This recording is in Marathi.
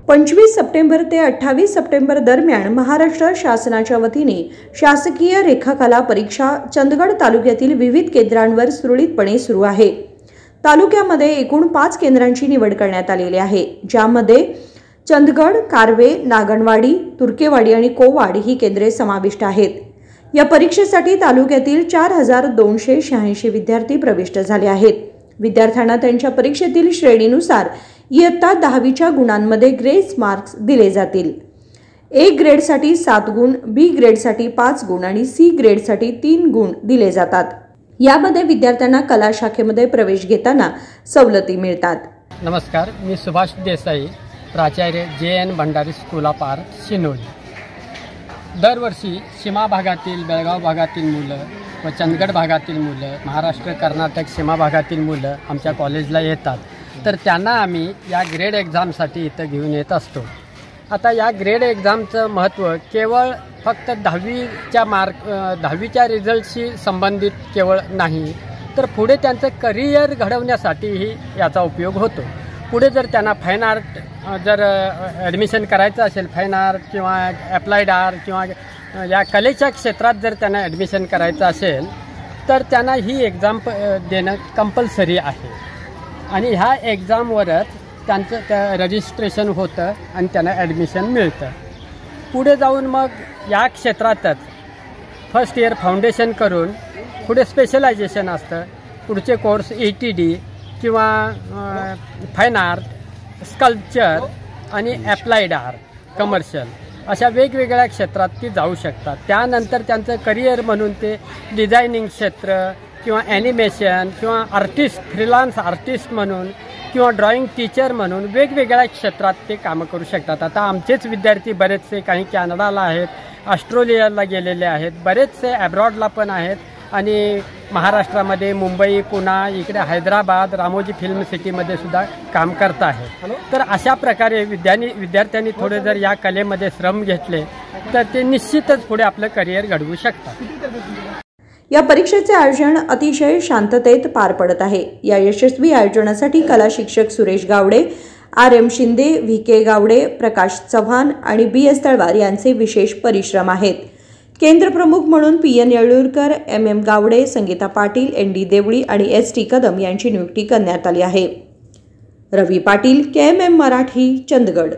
25 सप्टेंबर ते 28 सप्टेंबर दरम्यान महाराष्ट्र शासनाच्या वतीने शासकीय रेखाकला परीक्षा चंदगड तालुक्यातील विविध केंद्रांवर सुरळीतपणे सुरू आहे। तालुक्यामध्ये एकूण 5 केंद्रांची निवड करण्यात आलेली आहे, ज्यामध्ये चंदगड, कारवे, नागणवाडी, तुर्केवाडी आणि कोवाड ही केंद्रे समाविष्ट आहेत। या परीक्षेसाठी तालुक्यातील 4286 विद्यार्थी प्रविष्ट झाले आहेत। विद्यार्थ्यांना त्यांच्या परीक्षेतील श्रेणीनुसार इयत्ता 10वीच्या गुणांमध्ये ग्रेस मार्क्स दिले जातील। ए ग्रेडसाठी 7 गुण, बी ग्रेडसाठी 5 गुण आणि सी ग्रेडसाठी 3 गुण दिले जातात। यामध्ये विद्यार्थ्यांना कला शाखेमध्ये प्रवेश घेताना सवलती मिळतात। नमस्कार, मी सुभाष देसाई, प्राचार्य JN Bhandari school of art, Shinoli. दरवर्षी सीमा भागातील, बेळगाव भागातील मुलं व चंदगड भागातील मुलं, महाराष्ट्र कर्नाटक सीमा भागातील मुलं आमच्या कॉलेजला येतात, तर त्यांना आम्ही या ग्रेड एक्झामसाठी इथं घेऊन येत असतो। आता या ग्रेड एक्झामचं महत्त्व केवळ फक्त 10वीच्या रिझल्टशी संबंधित केवळ नाही, तर पुढे त्यांचं करिअर घडवण्यासाठीही याचा उपयोग होतो। पुढे जर त्यांना फाईन आर्ट जर ॲडमिशन करायचं असेल, फाईन आर्ट किंवा ॲप्लाइड आर्ट किंवा या कलेच्या क्षेत्रात जर त्यांना ॲडमिशन करायचं असेल, तर त्यांना ही एक्झाम देणं कंपल्सरी आहे आणि ह्या एक्झामवरच त्यांचं रजिस्ट्रेशन होतं आणि त्यांना ॲडमिशन मिळतं। पुढे जाऊन मग या क्षेत्रातच फर्स्ट इयर फाउंडेशन करून पुढे स्पेशलायझेशन असतं। पुढचे कोर्स ETD किंवा फाईन आर्ट, स्कल्पचर आणि ॲप्लाइड आर्ट, कमर्शियल अशा वेगवेगळ्या क्षेत्रात ती जाऊ शकतात। त्यानंतर त्यांचं करिअर म्हणून ते डिझायनिंग क्षेत्र किंवा ॲनिमेशन किंवा आर्टिस्ट, फ्रीलान्स आर्टिस्ट म्हणून किंवा ड्रॉइंग टीचर म्हणून वेगवेगळ्या क्षेत्रात ते कामं करू शकतात। आता आमचेच विद्यार्थी बरेचसे काही कॅनडाला आहेत, ऑस्ट्रेलियाला गेलेले आहेत, बरेचसे ॲब्रॉडला पण आहेत आणि महाराष्ट्रामध्ये मुंबई, पुणे, इकडे हैदराबाद, रामोजी फिल्म सिटीमध्ये सुद्धा काम करत आहेत। तर अशा प्रकारे विद्यार्थ्यांनी थोडे जर या कलेमध्ये श्रम घेतले तर ते निश्चितच पुढे आपलं करिअर घडवू शकतात। या परीक्षेचे आयोजन अतिशय शांततेत पार पडत आहे। या यशस्वी आयोजनासाठी कला शिक्षक सुरेश गावडे, RM शिंदे, VK गावडे, प्रकाश चव्हाण आणि BS तळवार यांचे विशेष परिश्रम आहेत। केंद्र प्रमुख म्हणून PN येळूरकर, MM Gawade, Sangeeta Patil, ND Deoli आणि ST कदम यांची नियुक्ती करण्यात आली आहे। रवी पाटील, KMM मराठी, चंदगड।